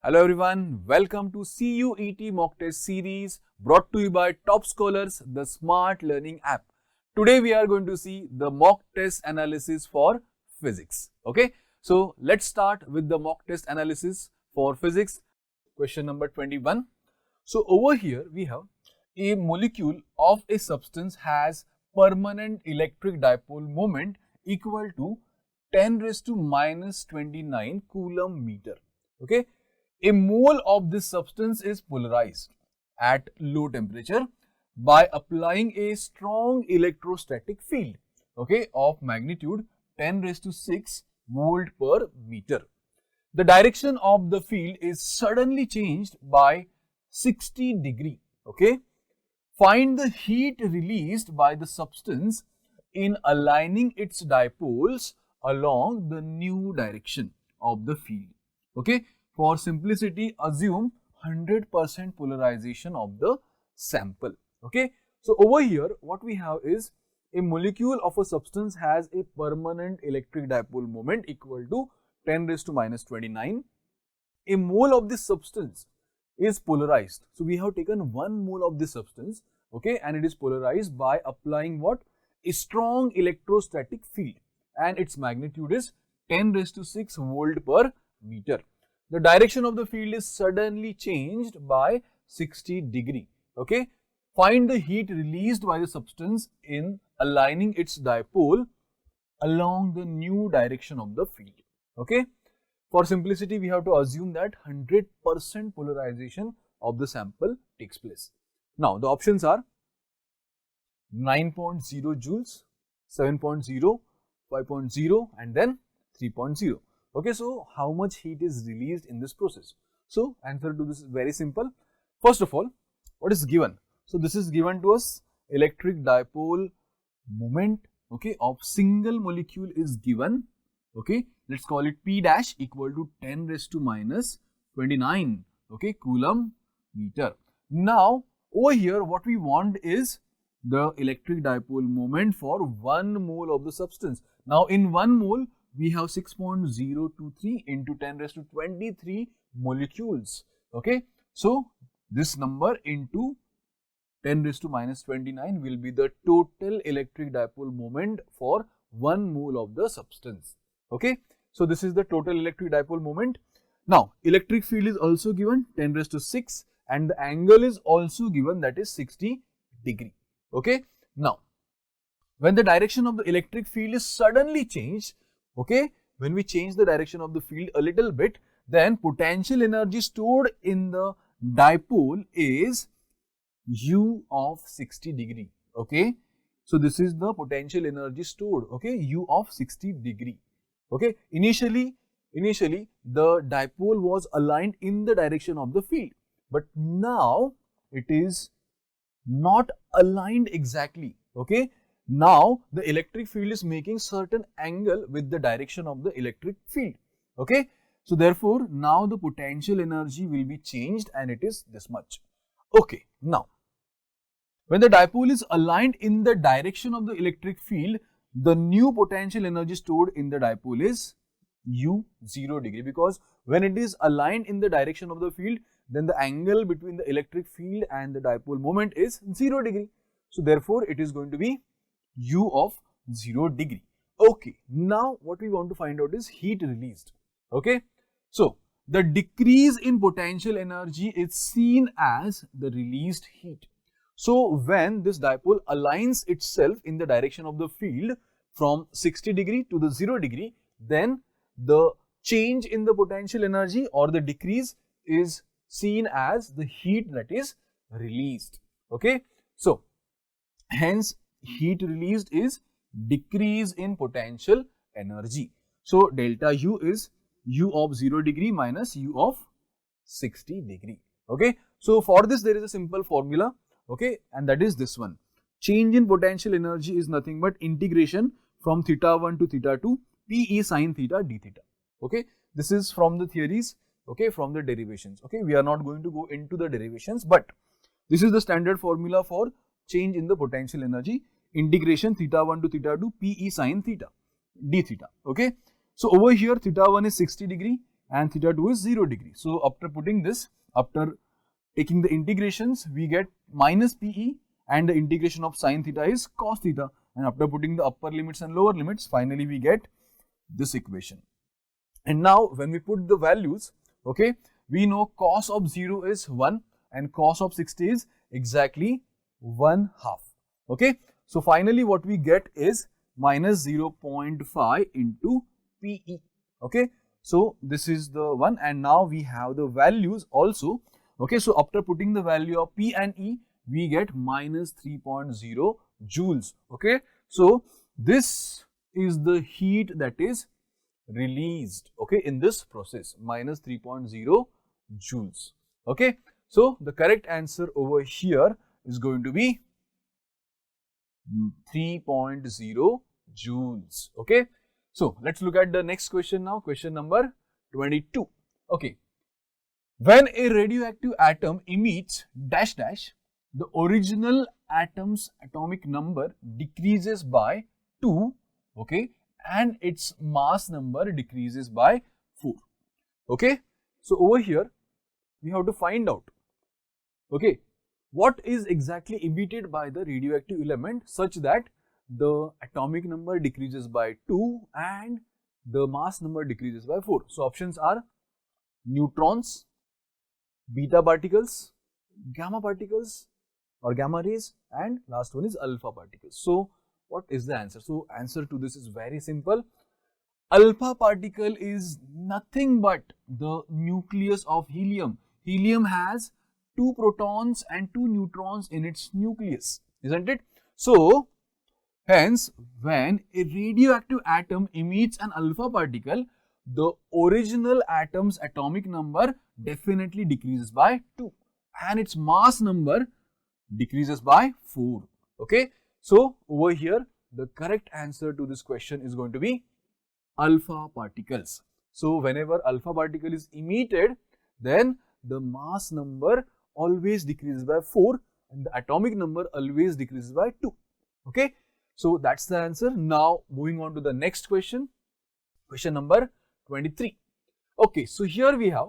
Hello everyone, welcome to CUET mock test series brought to you by Toppscholars, the smart learning app. Today we are going to see the mock test analysis for physics. Okay, so let's start with the mock test analysis for physics. Question number 21. So over here we have a molecule of a substance has permanent electric dipole moment equal to 10 raised to minus 29 coulomb meter. Okay. A mole of this substance is polarized at low temperature by applying a strong electrostatic field, okay, of magnitude 10 raised to 6 volt per meter. The direction of the field is suddenly changed by 60 degree, okay. Find the heat released by the substance in aligning its dipoles along the new direction of the field, okay. For simplicity, assume 100% polarization of the sample. Okay. So over here, what we have is a molecule of a substance has a permanent electric dipole moment equal to 10 raised to minus 29. A mole of this substance is polarized. So we have taken 1 mole of this substance, okay, and it is polarized by applying what? A strong electrostatic field, and its magnitude is 10 raised to 6 volt per meter. The direction of the field is suddenly changed by 60 degree. Okay. Find the heat released by the substance in aligning its dipole along the new direction of the field. Okay. For simplicity, we have to assume that 100% polarization of the sample takes place. Now, the options are 9.0 joules, 7.0, 5.0 and then 3.0. Okay, so how much heat is released in this process? So, answer to this is very simple. First of all, what is given? So, this is given to us electric dipole moment, okay, of single molecule is given, okay. Let's call it P dash equal to 10 raised to minus 29, okay, coulomb meter. Now, over here, what we want is the electric dipole moment for 1 mole of the substance. Now, in 1 mole, we have 6.023 into 10 raised to 23 molecules, okay. So, this number into 10 raised to minus 29 will be the total electric dipole moment for 1 mole of the substance, okay. So, this is the total electric dipole moment. Now, electric field is also given 10 raised to 6 and the angle is also given, that is 60 degree, okay. Now, when the direction of the electric field is suddenly changed, okay, when we change the direction of the field a little bit, then potential energy stored in the dipole is U of 60 degree, okay. So, this is the potential energy stored, okay, U of 60 degree, okay. Initially the dipole was aligned in the direction of the field, but now it is not aligned exactly, okay. Now, the electric field is making certain angle with the direction of the electric field, okay. So, therefore, now the potential energy will be changed and it is this much, okay. Now, when the dipole is aligned in the direction of the electric field, the new potential energy stored in the dipole is U 0 degree, because when it is aligned in the direction of the field, then the angle between the electric field and the dipole moment is 0 degree. So, therefore, it is going to be U of 0 degree. Okay, now what we want to find out is heat released. Okay, so the decrease in potential energy is seen as the released heat. So when this dipole aligns itself in the direction of the field from 60 degree to the 0 degree, then the change in the potential energy or the decrease is seen as the heat that is released. Okay, so hence heat released is decrease in potential energy. So, delta U is U of 0 degree minus U of 60 degree. Okay. So, for this there is a simple formula, okay, and that is this one. Change in potential energy is nothing but integration from theta 1 to theta 2 P E sin theta d theta. Okay. This is from the theories, okay, from the derivations. Okay. We are not going to go into the derivations, but this is the standard formula for change in the potential energy, integration theta 1 to theta 2 P E sin theta d theta. Okay. So, over here theta 1 is 60 degree and theta 2 is 0 degree. So after putting this, after taking the integrations, we get minus PE, and the integration of sine theta is cos theta, and after putting the upper limits and lower limits, finally we get this equation. And now when we put the values, okay, we know cos of 0 is 1 and cos of 60 is exactly 1/2. Okay, so finally what we get is minus 0.5 into PE. Okay, so this is the one, and now we have the values also. Okay, so after putting the value of P and E, we get minus 3.0 joules. Okay, so this is the heat that is released, okay, in this process, minus 3.0 joules. Okay, so the correct answer over here is going to be 3.0 joules. Okay, so let's look at the next question now. Question number 22. Okay, when a radioactive atom emits dash dash, the original atom's atomic number decreases by 2, okay, and its mass number decreases by 4. Okay, so over here we have to find out, okay, what is exactly emitted by the radioactive element such that the atomic number decreases by 2 and the mass number decreases by 4. So options are neutrons, beta particles, gamma particles or gamma rays, and last one is alpha particles. So what is the answer? So answer to this is very simple. Alpha particle is nothing but the nucleus of helium. Helium has 2 protons and 2 neutrons in its nucleus, isn't it? So hence, when a radioactive atom emits an alpha particle, the original atom's atomic number definitely decreases by 2 and its mass number decreases by 4. Okay, so over here the correct answer to this question is going to be alpha particles. So whenever alpha particle is emitted, then the mass number always decreases by 4 and the atomic number always decreases by 2. Okay, so that's the answer. Now moving on to the next question, question number 23. Okay, so here we have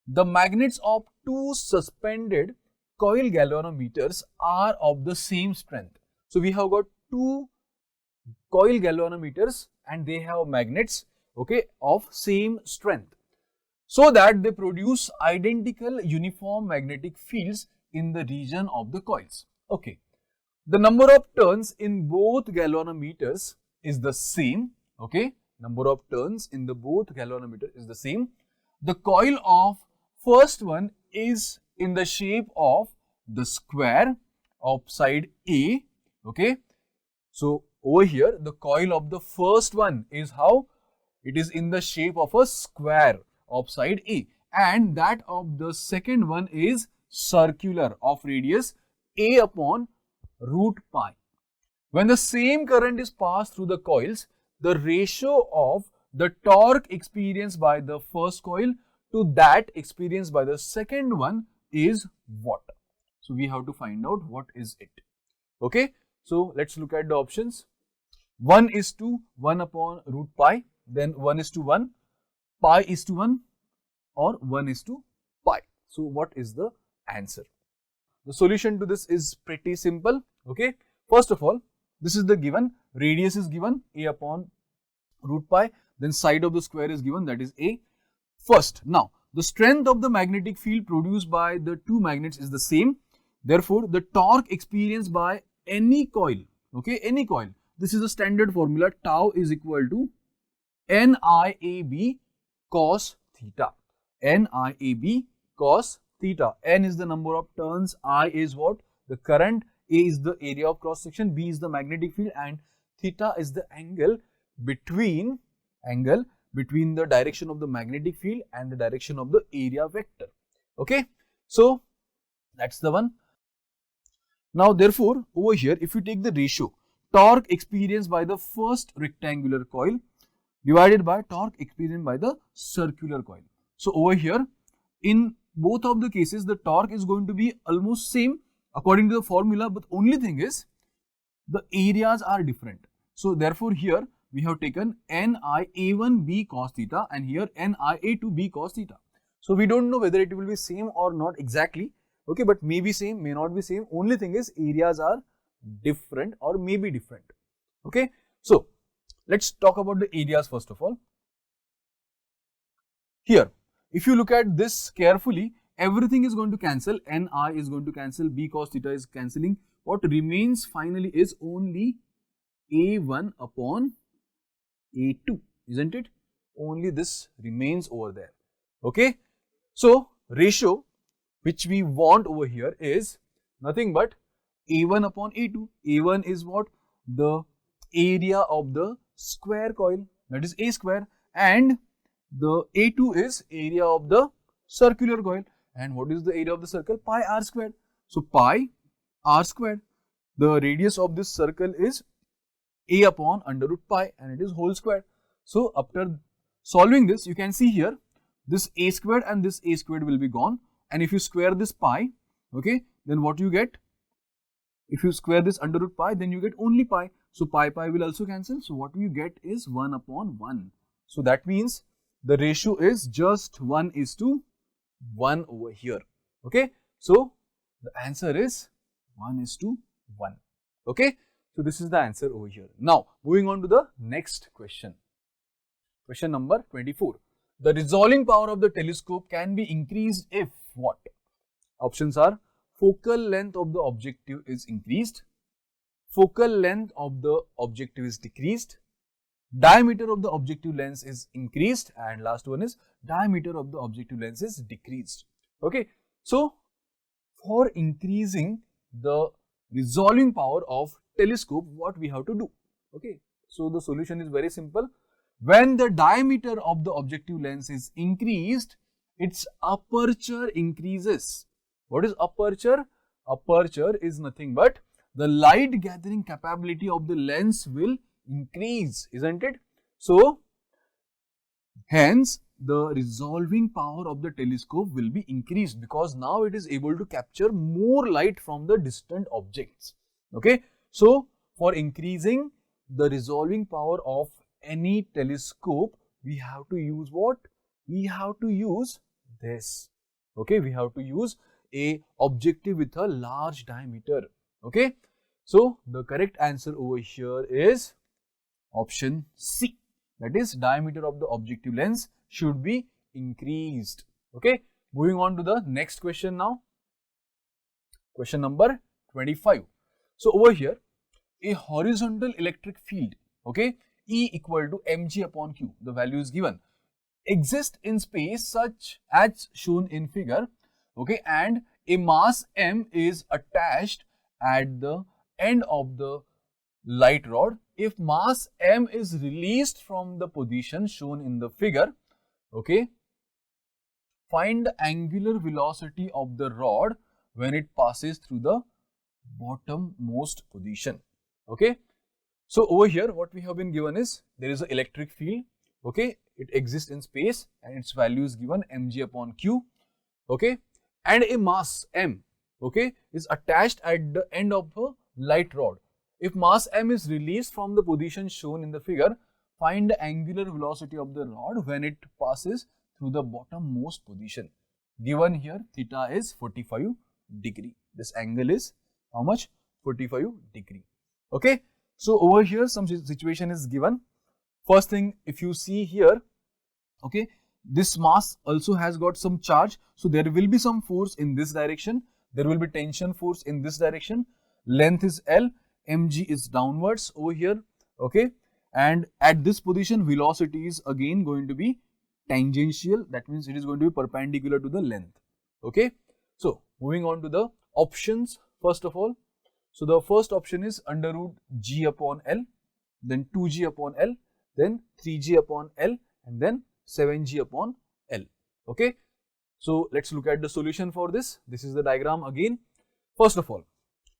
the magnets of 2 suspended coil galvanometers are of the same strength. So we have got 2 coil galvanometers and they have magnets, okay, of same strength, so that they produce identical uniform magnetic fields in the region of the coils. Okay, the number of turns in both galvanometers is the same. Okay, number of turns in the both galvanometer is the same. The coil of first one is in the shape of the square of side A. Okay, so over here the coil of the first one is how it is in the shape of a square of side A, and that of the second one is circular of radius A upon root pi. When the same current is passed through the coils, the ratio of the torque experienced by the first coil to that experienced by the second one is what? So we have to find out what is it. Okay, so let's look at the options. 1 is to 1 upon root pi, then 1 is to 1, pi is to 1, or 1 is to pi. So what is the answer? The solution to this is pretty simple. Okay, first of all, this is the given, radius is given A upon root pi, then side of the square is given, that is A. First, now the strength of the magnetic field produced by the 2 magnets is the same. Therefore, the torque experienced by any coil, okay, any coil, this is a standard formula, tau is equal to NIAB cos theta. NIAB cos theta. N is the number of turns, I is what? The current, A is the area of cross section, B is the magnetic field, and theta is the angle between the direction of the magnetic field and the direction of the area vector. Okay, so that's the one. Now therefore over here, if you take the ratio torque experienced by the first rectangular coil divided by torque experienced by the circular coil. So over here, in both of the cases, the torque is going to be almost same according to the formula, but only thing is the areas are different. So therefore here we have taken NIA1 B cos theta and here NIA2 B cos theta. So we don't know whether it will be same or not exactly, okay, but may be same, may not be same. Only thing is areas are different or may be different, okay. So let's talk about the areas first of all. Here, if you look at this carefully, everything is going to cancel. Ni is going to cancel, B cos theta is cancelling. What remains finally is only A1 upon A2, isn't it? Only this remains over there, okay. So ratio which we want over here is nothing but A1 upon A2. A1 is what? The area of the square coil, that is A square, and the A2 is area of the circular coil. And what is the area of the circle? Pi r squared. So pi r squared. The radius of this circle is A upon under root pi and it is whole squared. So after solving this, you can see here this A squared and this A squared will be gone. And if you square this pi, okay, then what you get? If you square this under root pi, then you get only pi. So pi will also cancel. So what you get is 1 upon 1. So that means the ratio is just 1:1 over here, okay. So the answer is 1:1, okay. So this is the answer over here. Now moving on to the next question. Question number 24. The resolving power of the telescope can be increased if what? Options are focal length of the objective is increased, focal length of the objective is decreased, diameter of the objective lens is increased, and last one is diameter of the objective lens is decreased, okay. So for increasing the resolving power of telescope, what we have to do, okay. So the solution is very simple. When the diameter of the objective lens is increased, its aperture increases. What is aperture? Aperture is nothing but the light gathering capability of the lens will increase, isn't it? So hence the resolving power of the telescope will be increased because now it is able to capture more light from the distant objects, okay. So for increasing the resolving power of any telescope, we have to use what? We have to use this, okay. We have to use a objective with a large diameter, okay. So the correct answer over here is option C, that is diameter of the objective lens should be increased, okay. Moving on to the next question now. Question number 25. So over here, a horizontal electric field, okay, E equal to mg upon q, the value is given, exists in space such as shown in figure, okay, and a mass m is attached at the end of the light rod. If mass m is released from the position shown in the figure, okay, find the angular velocity of the rod when it passes through the bottommost position, okay. So over here what we have been given is there is an electric field, okay, it exists in space and its value is given mg upon q, okay, and a mass m, okay, is attached at the end of a light rod. If mass m is released from the position shown in the figure, find the angular velocity of the rod when it passes through the bottommost position. Given here theta is 45 degree. This angle is how much? 45 degree, okay. So over here some situation is given. First thing, if you see here, okay, this mass also has got some charge. So there will be some force in this direction. There will be tension force in this direction. Length is L, mg is downwards over here, okay. And at this position, velocity is again going to be tangential. That means it is going to be perpendicular to the length, okay. So moving on to the options first of all. So the first option is under root g upon L, then 2g upon L, then 3g upon L, and then 7g upon L, okay. So let's look at the solution for this. This is the diagram again. First of all,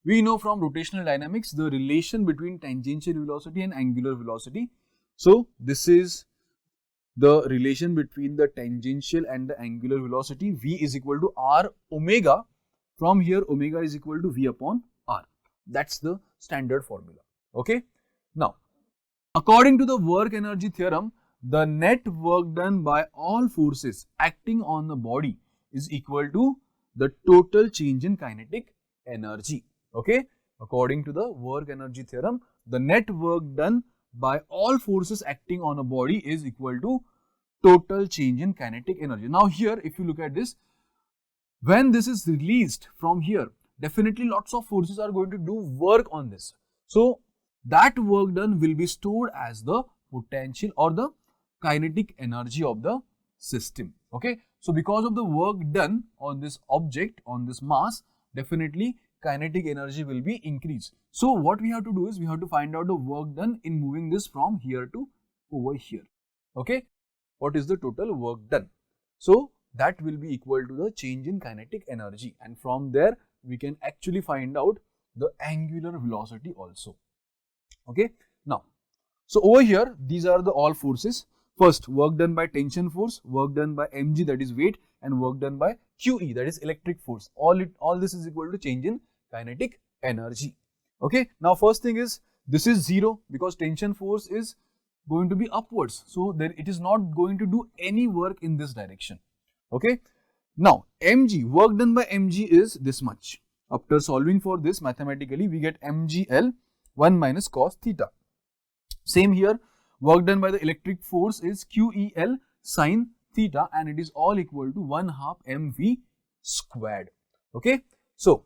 we know from rotational dynamics the relation between tangential velocity and angular velocity. So this is the relation between the tangential and the angular velocity. V is equal to r omega. From here omega is equal to V upon r. That's the standard formula, okay. Now According to the work energy theorem, the net work done by all forces acting on the body is equal to the total change in kinetic energy. Okay, according to the work energy theorem, the net work done by all forces acting on a body is equal to total change in kinetic energy. Now here, if you look at this, when this is released from here, definitely lots of forces are going to do work on this. So that work done will be stored as the potential or the kinetic energy of the system. Okay, so because of the work done on this object, on this mass, definitely kinetic energy will be increased. So what we have to do is we have to find out the work done in moving this from here to over here. Okay, what is the total work done? So that will be equal to the change in kinetic energy, and from there we can actually find out the angular velocity also. Okay, now, so over here these are the all forces. First, work done by tension force, work done by mg, that is weight, and work done by QE, that is electric force. All this is equal to change in kinetic energy. Okay, now first thing is this is 0 because tension force is going to be upwards, so there it is not going to do any work in this direction. Okay, now mg, work done by mg is this much. After solving for this mathematically, we get mgl 1 minus cos theta. Same here, work done by the electric force is QEL sin theta, and it is all equal to 1/2 mv squared. Okay, so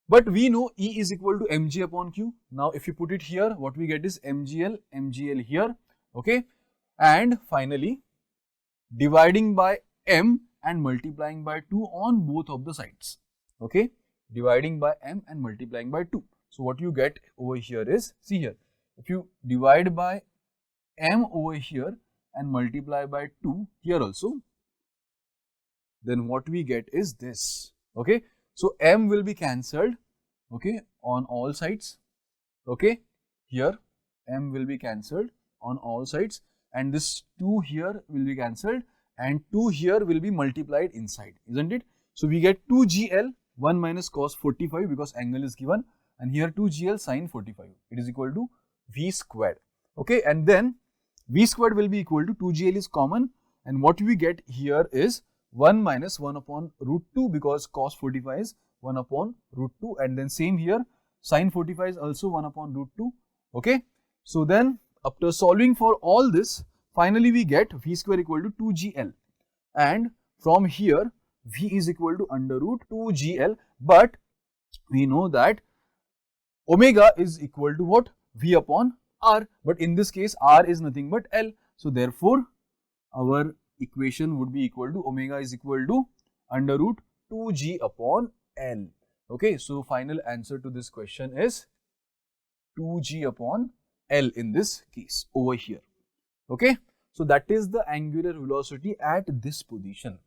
but we know E is equal to mg upon q. Now if you put it here, what we get is mgl here. Okay, and finally dividing by m and multiplying by 2 on both of the sides. Okay, dividing by m and multiplying by 2. So what you get over here is, see here, if you divide by m over here and multiply by 2 here also, then what we get is this. Okay, so m will be cancelled, okay, on all sides. Okay, here m will be cancelled on all sides, and this 2 here will be cancelled, and 2 here will be multiplied inside, isn't it? So we get 2gl 1 minus cos 45 because angle is given, and here 2gl sin 45. It is equal to v squared. Okay, and then v squared will be equal to 2gl is common, and what we get here is 1 minus 1 upon root 2 because cos 45 is 1 upon root 2, and then same here sin 45 is also 1 upon root 2. Okay, so then after solving for all this, finally we get v square equal to 2gl, and from here v is equal to under root 2gl, but we know that omega is equal to what? V upon r, but in this case r is nothing but L, so therefore our equation would be equal to omega is equal to under root 2g upon L. Okay, so final answer to this question is 2g upon L in this case over here. Okay, so that is the angular velocity at this position.